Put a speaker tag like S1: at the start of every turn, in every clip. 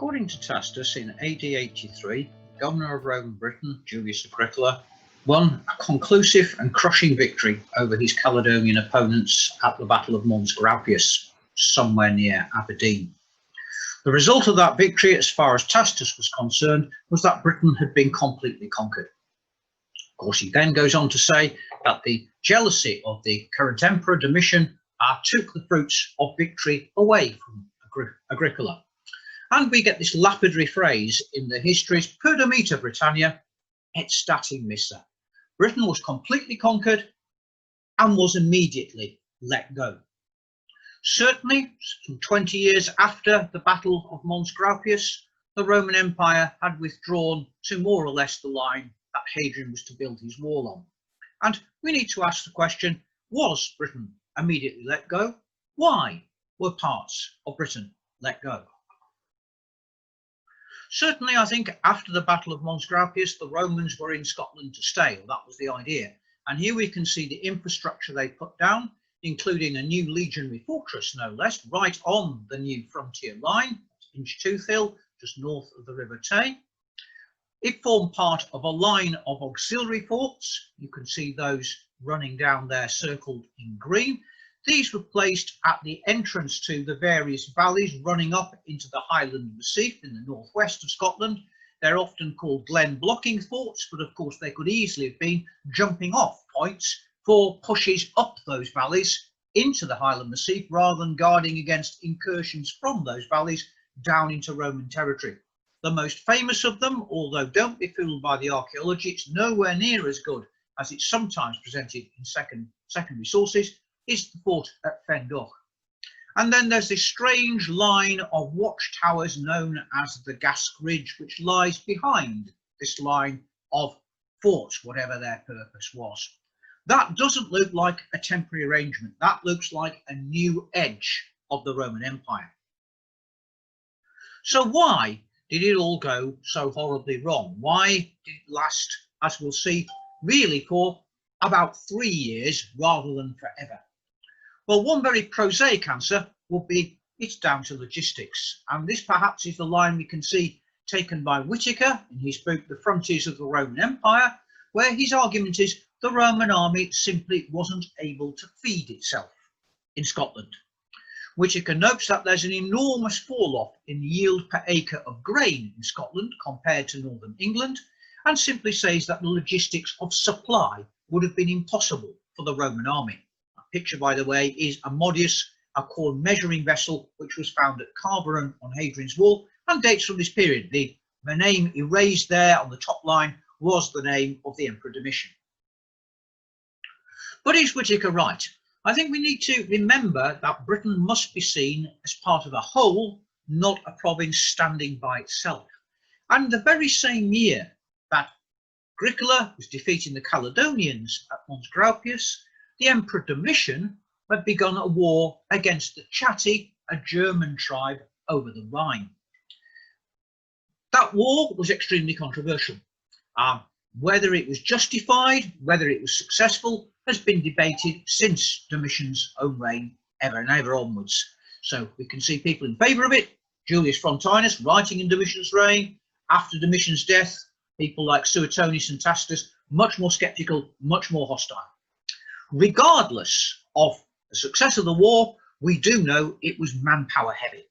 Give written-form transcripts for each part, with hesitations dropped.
S1: According to Tacitus, in AD 83, the governor of Roman Britain, Julius Agricola, won a conclusive and crushing victory over his Caledonian opponents at the Battle of Mons Graupius, somewhere near Aberdeen. The result of that victory, as far as Tacitus was concerned, was that Britain had been completely conquered. Of course, he then goes on to say that the jealousy of the current emperor, Domitian, took the fruits of victory away from Agricola. And we get this lapidary phrase in the histories, Perdamita Britannia, et stati missa. Britain was completely conquered and was immediately let go. Certainly, some 20 years after the Battle of Mons Graupius, the Roman Empire had withdrawn to more or less the line that Hadrian was to build his wall on. And we need to ask the question, was Britain immediately let go? Why were parts of Britain let go? Certainly, I think after the Battle of Mons Graupius, the Romans were in Scotland to stay. That was the idea. And here we can see the infrastructure they put down, including a new legionary fortress, no less, right on the new frontier line, Inchtooth Hill, just north of the River Tay. It formed part of a line of auxiliary forts. You can see those running down there circled in green. These were placed at the entrance to the various valleys running up into the Highland Massif in the northwest of Scotland. They're often called glen blocking forts, but of course they could easily have been jumping off points for pushes up those valleys into the Highland Massif rather than guarding against incursions from those valleys down into Roman territory. The most famous of them, although don't be fooled by the archaeology, it's nowhere near as good as it's sometimes presented in secondary sources, is the fort at Fendoch. And then there's this strange line of watchtowers known as the Gask Ridge, which lies behind this line of forts, whatever their purpose was. That doesn't look like a temporary arrangement. That looks like a new edge of the Roman Empire. So why did it all go so horribly wrong? Why did it last, as we'll see, really for about 3 years rather than forever? Well, one very prosaic answer would be it's down to logistics. And this perhaps is the line we can see taken by Whitaker in his book, The Frontiers of the Roman Empire, where his argument is the Roman army simply wasn't able to feed itself in Scotland. Whitaker notes that there's an enormous fall-off in yield per acre of grain in Scotland compared to northern England, and simply says that the logistics of supply would have been impossible for the Roman army. Picture, by the way, is a modius, a corn measuring vessel, which was found at Carberan on Hadrian's Wall and dates from this period. The name erased there on the top line was the name of the Emperor Domitian. But is Whitaker right? I think we need to remember that Britain must be seen as part of a whole, not a province standing by itself. And the very same year that Agricola was defeating the Caledonians at Mons Graupius, the Emperor Domitian had begun a war against the Chatti, a German tribe over the Rhine. That war was extremely controversial. Whether it was justified, whether it was successful, has been debated since Domitian's own reign, ever and ever onwards. So we can see people in favour of it. Julius Frontinus writing in Domitian's reign. After Domitian's death, people like Suetonius and Tacitus, much more sceptical, much more hostile. Regardless of the success of the war, we do know it was manpower heavy.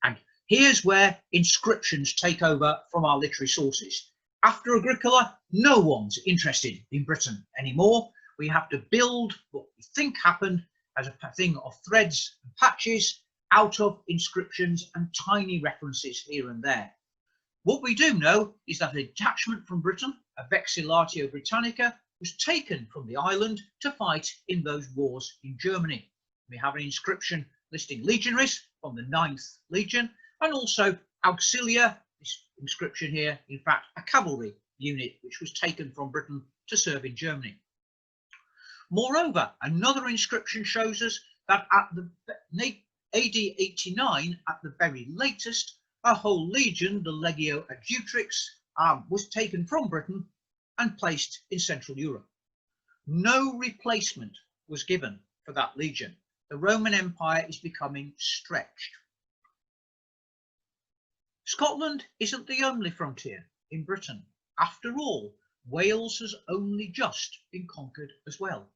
S1: And here's where inscriptions take over from our literary sources. After Agricola, no one's interested in Britain anymore. We have to build what we think happened as a thing of threads and patches out of inscriptions and tiny references here and there. What we do know is that a detachment from Britain, a Vexillatio Britannica, was taken from the island to fight in those wars in Germany. We have an inscription listing legionaries from the 9th Legion and also auxilia, this inscription here, in fact, a cavalry unit which was taken from Britain to serve in Germany. Moreover, another inscription shows us that at the AD 89, at the very latest, a whole legion, the Legio Adjutrix, was taken from Britain and placed in Central Europe. No replacement was given for that legion. The Roman Empire is becoming stretched. Scotland isn't the only frontier in Britain. After all, Wales has only just been conquered as well,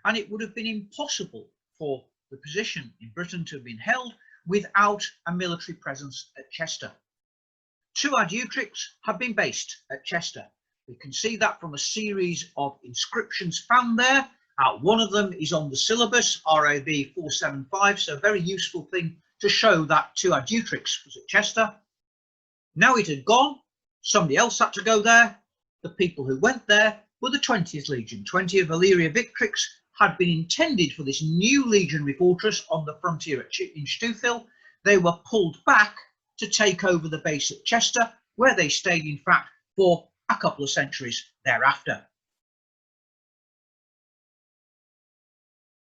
S1: and it would have been impossible for the position in Britain to have been held without a military presence at Chester. 2 archaeogics have been based at Chester. We can see that from a series of inscriptions found there. One of them is on the syllabus, RIB 475, so a very useful thing to show that 2 archaeogics was at Chester. Now it had gone, somebody else had to go there. The people who went there were the 20th Legion. 20 of Illyria Victrix had been intended for this new legionary fortress on the frontier in Stuthill. They were pulled back to take over the base at Chester, where they stayed, in fact, for a couple of centuries thereafter.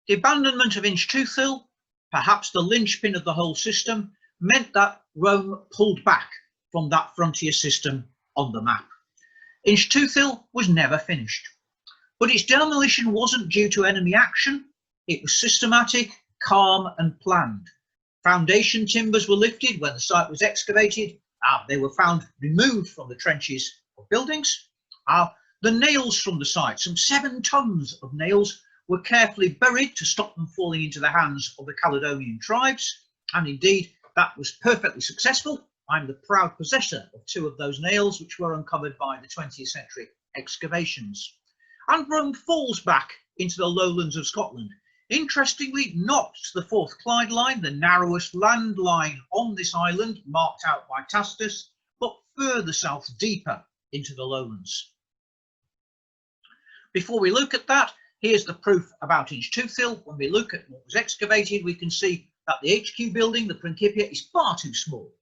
S1: The abandonment of Inchtoothill, perhaps the linchpin of the whole system, meant that Rome pulled back from that frontier system on the map. Inchtoothill was never finished, but its demolition wasn't due to enemy action. It was systematic, calm and planned. Foundation timbers were lifted when the site was excavated. They were found removed from the trenches of buildings. The nails from the site, some 7 tons of nails, were carefully buried to stop them falling into the hands of the Caledonian tribes, and indeed that was perfectly successful. I'm the proud possessor of 2 of those nails, which were uncovered by the 20th century excavations. And Rome falls back into the lowlands of Scotland. Interestingly, not to the Fourth Clyde line, the narrowest land line on this island, marked out by Tacitus, but further south, deeper into the lowlands. Before we look at that, here's the proof about Inchtoothill. When we look at what was excavated, we can see that the HQ building, the Principia, is far too small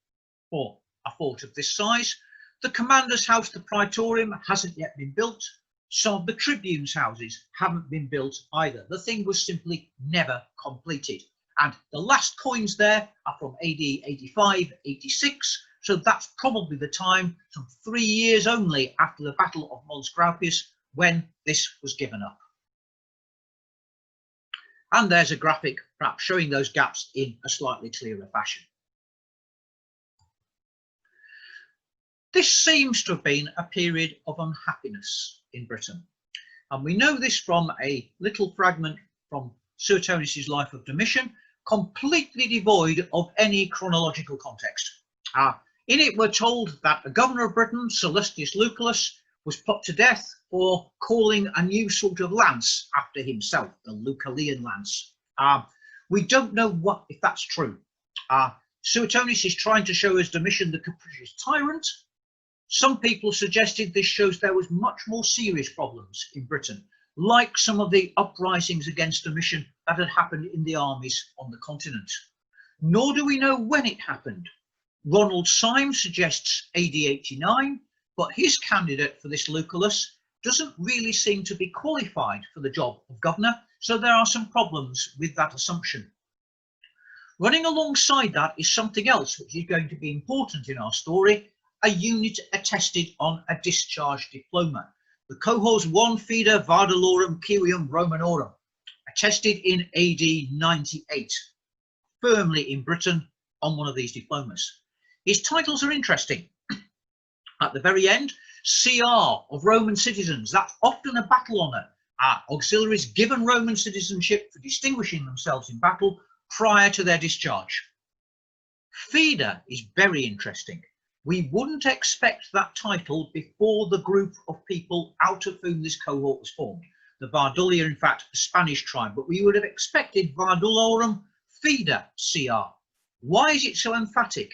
S1: for a fort of this size. The commander's house, the Praetorium, hasn't yet been built. Some of the tribunes' houses haven't been built either. The thing was simply never completed. And the last coins there are from AD 85, 86. So that's probably the time, some 3 years only after the Battle of Mons Graupius, when this was given up. And there's a graphic perhaps showing those gaps in a slightly clearer fashion. This seems to have been a period of unhappiness in Britain. And we know this from a little fragment from Suetonius' Life of Domitian, completely devoid of any chronological context. In it we're told that the governor of Britain, Sallustius Lucullus, was put to death for calling a new sort of lance after himself, the Lucullian lance. We don't know if that's true. Suetonius is trying to show us Domitian the capricious tyrant. Some people suggested this shows there was much more serious problems in Britain, like some of the uprisings against Domitian that had happened in the armies on the continent. Nor do we know when it happened. Ronald Syme suggests AD 89, but his candidate for this Lucullus doesn't really seem to be qualified for the job of governor, so there are some problems with that assumption. Running alongside that is something else which is going to be important in our story, a unit attested on a discharge diploma, the Cohors 1 Feeder Vardalorum Civium Romanorum, attested in AD 98, firmly in Britain on one of these diplomas. His titles are interesting. At the very end, CR of Roman citizens, that's often a battle honour. Auxiliaries given Roman citizenship for distinguishing themselves in battle prior to their discharge. Feeder is very interesting. We wouldn't expect that title before the group of people out of whom this cohort was formed. The Varduli are in fact a Spanish tribe, but we would have expected Vardulorum Feeder CR. Why is it so emphatic?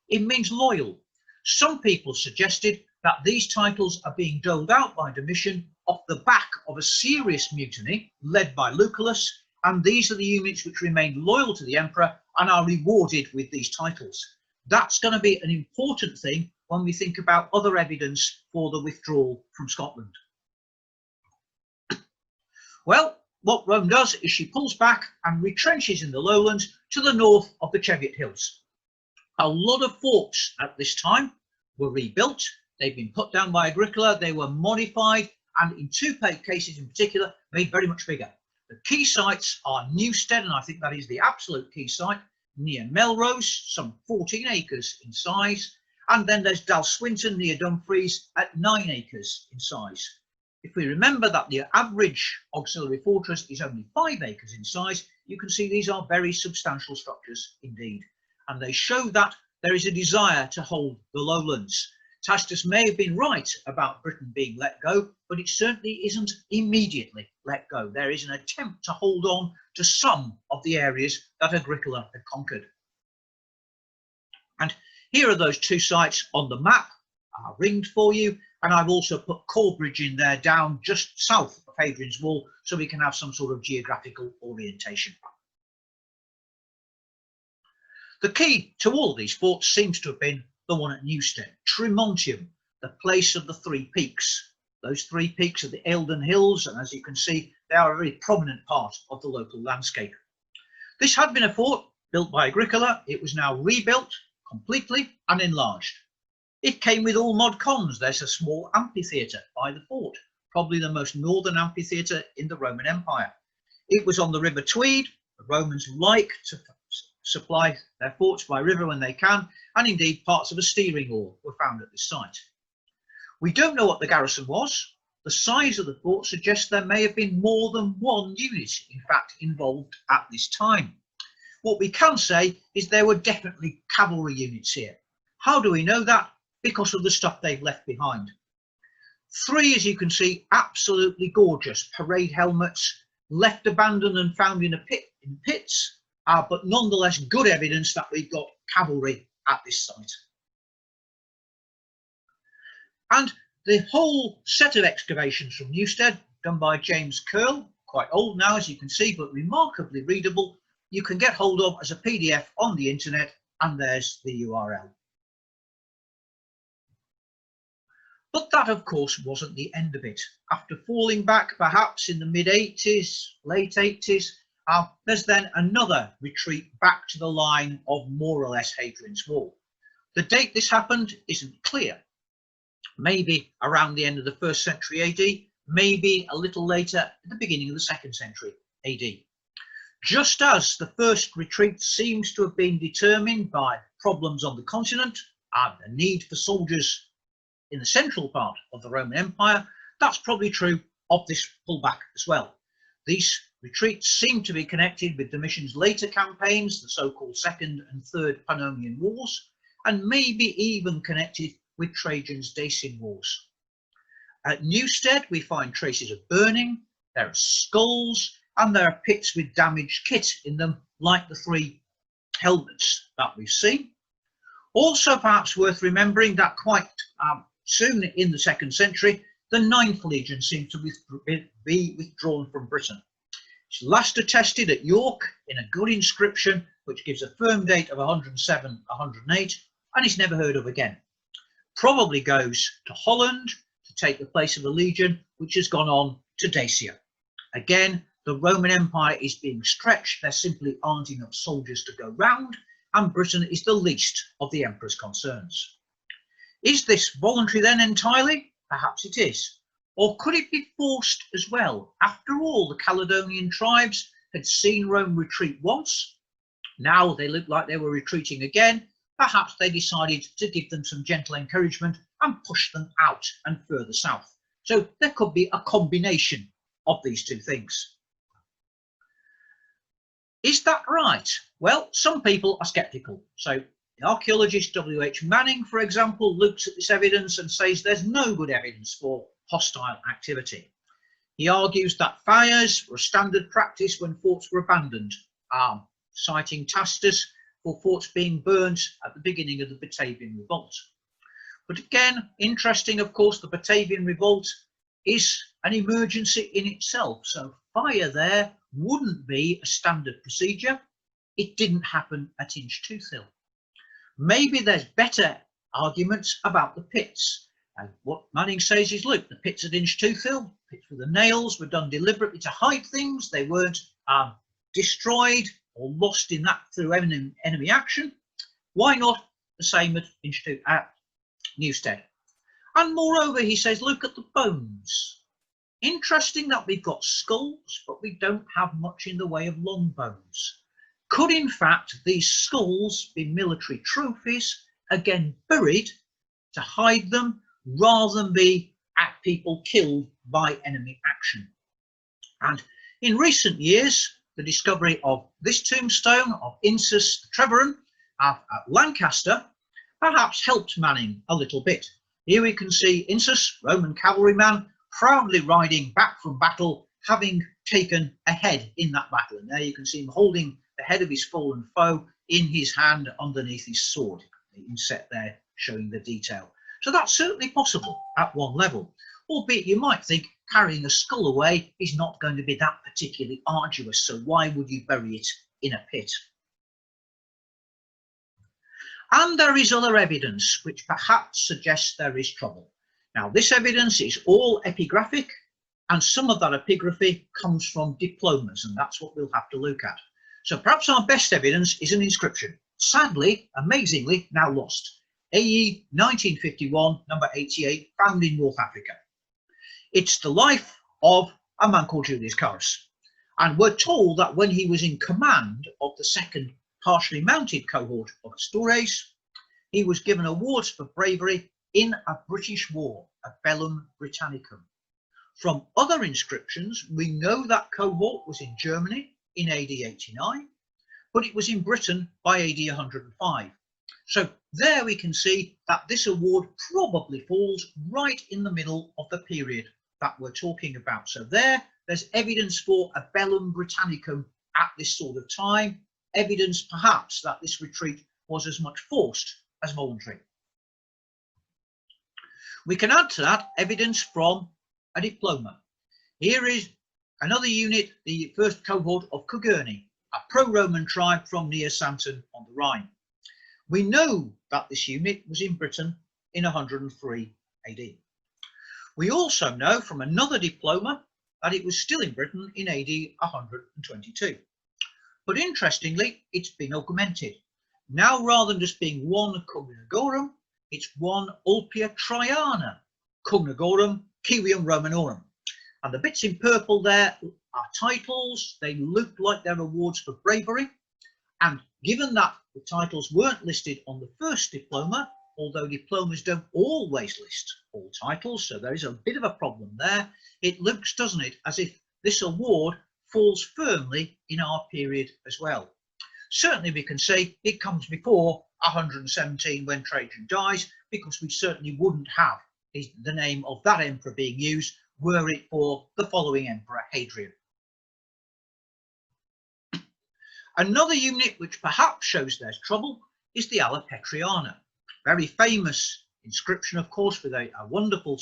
S1: It means loyal. Some people suggested that these titles are being doled out by Domitian off the back of a serious mutiny led by Lucullus, and these are the units which remained loyal to the emperor and are rewarded with these titles. That's going to be an important thing when we think about other evidence for the withdrawal from Scotland. Well, what Rome does is she pulls back and retrenches in the lowlands to the north of the Cheviot Hills. A lot of forts at this time were rebuilt. They've been put down by Agricola. They were modified and in 2 cases in particular made very much bigger. The key sites are Newstead, and I think that is the absolute key site, near Melrose, some 14 acres in size, And then there's Dalswinton near Dumfries at 9 acres in size. If we remember that the average auxiliary fortress is only 5 acres in size, you can see these are very substantial structures indeed. And they show that there is a desire to hold the lowlands. Tacitus may have been right about Britain being let go, but it certainly isn't immediately let go. There is an attempt to hold on to some of the areas that Agricola had conquered. And here are those two sites on the map, ringed for you, and I've also put Corbridge in there down just south of Hadrian's Wall, so we can have some sort of geographical orientation. The key to all of these forts seems to have been the one at Newstead, Tremontium, the place of the 3 peaks. Those 3 peaks are the Eildon Hills, and as you can see, they are a very prominent part of the local landscape. This had been a fort built by Agricola. It was now rebuilt completely and enlarged. It came with all mod cons. There's a small amphitheatre by the fort, probably the most northern amphitheatre in the Roman Empire. It was on the River Tweed. The Romans like to supply their forts by river when they can, and indeed parts of a steering oar were found at this site. We don't know what the garrison was. The size of the fort suggests there may have been more than one unit, in fact, involved at this time. What we can say is there were definitely cavalry units here. How do we know that? Because of the stuff they've left behind. 3, as you can see, absolutely gorgeous parade helmets, left abandoned and found in pits, but nonetheless good evidence that we've got cavalry at this site. And the whole set of excavations from Newstead, done by James Curl, quite old now as you can see, but remarkably readable, you can get hold of as a PDF on the internet, and there's the URL. But that, of course, wasn't the end of it. After falling back perhaps in the mid-80s, late 80s, there's then another retreat back to the line of more or less Hadrian's Wall. The date this happened isn't clear. Maybe around the end of the 1st century AD, maybe a little later at the beginning of the 2nd century AD. Just as the first retreat seems to have been determined by problems on the continent and the need for soldiers in the central part of the Roman Empire, that's probably true of this pullback as well. These retreats seem to be connected with Domitian's later campaigns, the so-called 2nd and 3rd Pannonian Wars, and maybe even connected with Trajan's Dacian Wars. At Newstead, we find traces of burning, there are skulls, and there are pits with damaged kit in them, like the 3 helmets that we've seen. Also, perhaps worth remembering that quite soon in the 2nd century, the 9th Legion seems to be withdrawn from Britain. It's last attested at York in a good inscription, which gives a firm date of 107-108, and is never heard of again. Probably goes to Holland to take the place of the Legion, which has gone on to Dacia. Again, the Roman Empire is being stretched. There simply aren't enough soldiers to go round, and Britain is the least of the emperor's concerns. Is this voluntary then entirely? Perhaps it is. Or could it be forced as well? After all, the Caledonian tribes had seen Rome retreat once. Now they looked like they were retreating again. Perhaps they decided to give them some gentle encouragement and push them out and further south. So there could be a combination of these two things. Is that right? Well, some people are sceptical. So the archaeologist W.H. Manning, for example, looks at this evidence and says there's no good evidence for hostile activity. He argues that fires were a standard practice when forts were abandoned, citing Tacitus for forts being burnt at the beginning of the Batavian Revolt. But again, interesting, of course, the Batavian Revolt is an emergency in itself. So fire there wouldn't be a standard procedure. It didn't happen at Inch-Tooth-Hill. Maybe there's better arguments about the pits. And what Manning says is, look, the pits at Inch-Tooth-Hill, pits with the nails, were done deliberately to hide things. They weren't destroyed or lost in that through enemy action. Why not the same at Newstead? And moreover, he says, look at the bones. Interesting that we've got skulls, but we don't have much in the way of long bones. Could, in fact, these skulls be military trophies again buried to hide them rather than be at people killed by enemy action. And in recent years, the discovery of this tombstone of Insus Trevoran at Lancaster perhaps helped Manning a little bit. Here we can see Insus, Roman cavalryman, proudly riding back from battle, having taken a head in that battle. And there you can see him holding the head of his fallen foe in his hand underneath his sword. The inset there showing the detail. So that's certainly possible at one level, albeit you might think carrying a skull away is not going to be that particularly arduous, so why would you bury it in a pit? And there is other evidence which perhaps suggests there is trouble. Now, this evidence is all epigraphic, and some of that epigraphy comes from diplomas, and that's what we'll have to look at. So perhaps our best evidence is an inscription, sadly, amazingly, now lost. AE 1951, number 88, found in North Africa. It's the life of a man called Julius Carus. And we're told that when he was in command of the second partially mounted cohort of Astures, he was given awards for bravery in a British war, a Bellum Britannicum. From other inscriptions, we know that cohort was in Germany in AD 89, but it was in Britain by AD 105. So there we can see that this award probably falls right in the middle of the period that we're talking about. So there's evidence for a Bellum Britannicum at this sort of time, evidence perhaps that this retreat was as much forced as voluntary. We can add to that evidence from a diploma. Here is another unit, the first cohort of Cugurni, a pro-Roman tribe from near Santon on the Rhine. We know that this unit was in Britain in 103 AD. We also know from another diploma that it was still in Britain in AD 122. But interestingly, it's been augmented. Now, rather than just being one Cugnagorum, it's one Ulpia Triana Cugnagorum Civium Romanorum. And the bits in purple there are titles. They look like they're awards for bravery. And given that the titles weren't listed on the first diploma, although diplomas don't always list all titles, so there is a bit of a problem there, it looks, doesn't it, as if this award falls firmly in our period as well. Certainly we can say it comes before 117 when Trajan dies, because we certainly wouldn't have the name of that emperor being used were it for the following emperor, Hadrian. Another unit which perhaps shows there's trouble is the Alla Petriana. Very famous inscription, of course, with a wonderful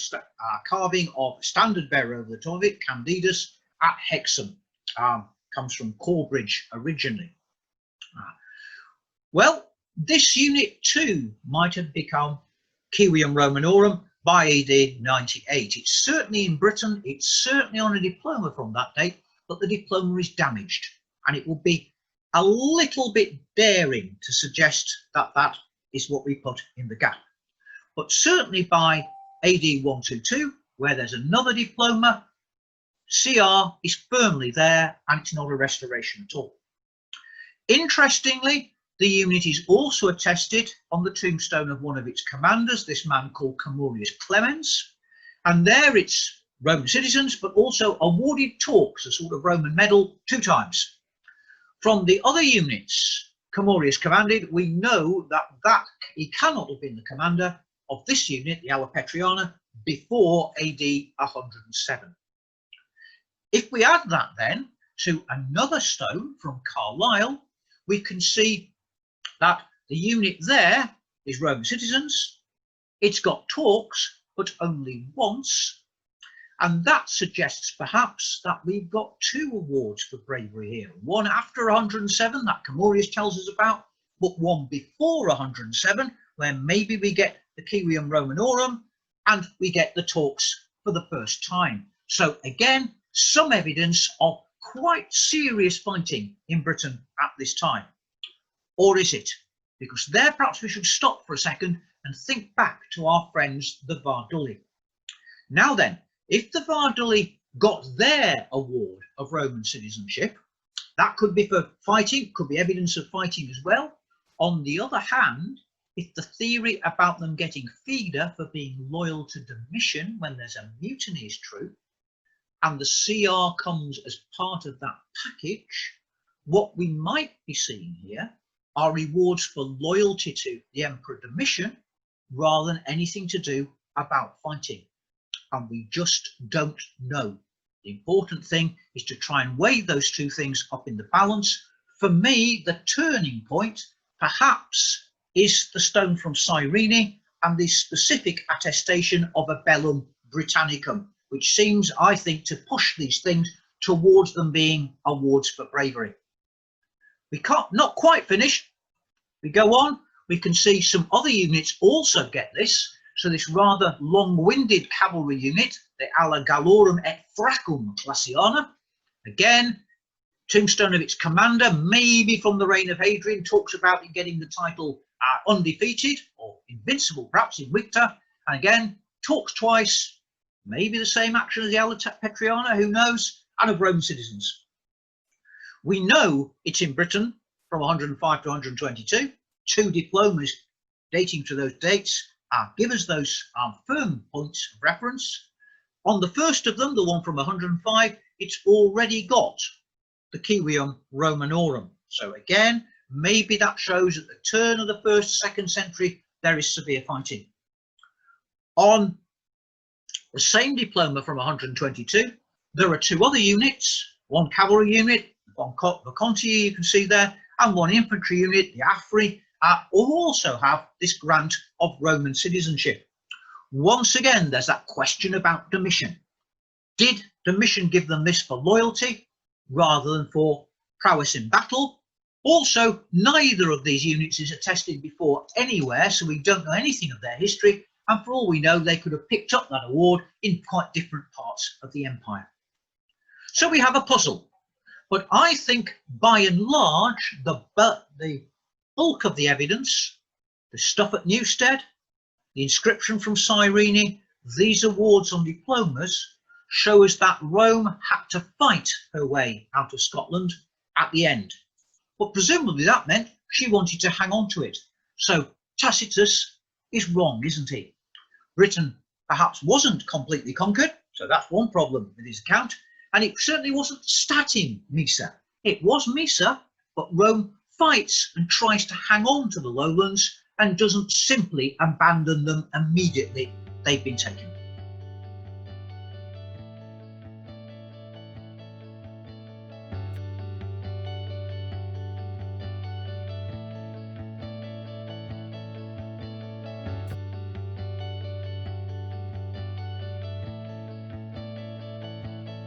S1: carving of standard bearer over the top of it, Candidus at Hexham. Comes from Corbridge originally. Well, this unit too might have become Civium Romanorum by AD 98. It's certainly in Britain, it's certainly on a diploma from that date, but the diploma is damaged, and it would be a little bit daring to suggest that that is what we put in the gap. But certainly by AD 122, where there's another diploma, CR is firmly there, and it's not a restoration at all. Interestingly, the unit is also attested on the tombstone of one of its commanders, this man called Camurius Clemens, and there it's Roman citizens, but also awarded torques, a sort of Roman medal, 2 times. From the other units Camurius commanded, we know that he cannot have been the commander of this unit, the Alla Petriana, before AD 107. If we add that then to another stone from Carlisle, we can see that the unit there is Roman citizens. It's got torques, but only once. And that suggests perhaps that we've got 2 awards for bravery here. One after 107 that Camurius tells us about, but one before 107 where maybe we get the Civium Romanorum and we get the torques for the first time. So again, some evidence of quite serious fighting in Britain at this time. Or is it? Because there perhaps we should stop for a second and think back to our friends the Varduli. Now then, if the Varduli got their award of Roman citizenship, that could be for fighting, could be evidence of fighting as well. On the other hand, if the theory about them getting feeder for being loyal to Domitian when there's a mutiny is true, and the CR comes as part of that package, what we might be seeing here are rewards for loyalty to the Emperor Domitian rather than anything to do about fighting. And we just don't know. The important thing is to try and weigh those two things up in the balance. For me, the turning point perhaps is the stone from Cyrene and the specific attestation of a bellum Britannicum, which seems, I think, to push these things towards them being awards for bravery. We can't, not quite finished. We go on, we can see some other units also get this. So this rather long-winded cavalry unit, the Alla Gallorum et Thracum Classiana, again, tombstone of its commander, maybe from the reign of Hadrian, talks about it getting the title undefeated or invincible, perhaps in Victor, and again, talks twice, maybe the same action as the Alla Petriana, who knows, and of Roman citizens. We know it's in Britain from 105 to 122. Two diplomas dating to those dates give us those firm points of reference. On the first of them, the one from 105, it's already got the Civium Romanorum. So again, maybe that shows at the turn of the 1st, 2nd century, there is severe fighting. On the same diploma from 122, there are two other units, one cavalry unit, one Vacontii you can see there, and one infantry unit, the Afri, who also have this grant of Roman citizenship. Once again, there's that question about Domitian. Did Domitian give them this for loyalty rather than for prowess in battle? Also, neither of these units is attested before anywhere, so we don't know anything of their history, and for all we know, they could have picked up that award in quite different parts of the empire. So we have a puzzle, but I think by and large, the bulk of the evidence, the stuff at Newstead, the inscription from Cyrene, these awards on diplomas show us that Rome had to fight her way out of Scotland at the end. But presumably that meant she wanted to hang on to it. So Tacitus is wrong, isn't he? Britain perhaps wasn't completely conquered, so that's one problem with his account. And it certainly wasn't statim Misa. It was Misa, but Rome fights and tries to hang on to the lowlands and doesn't simply abandon them immediately they've been taken.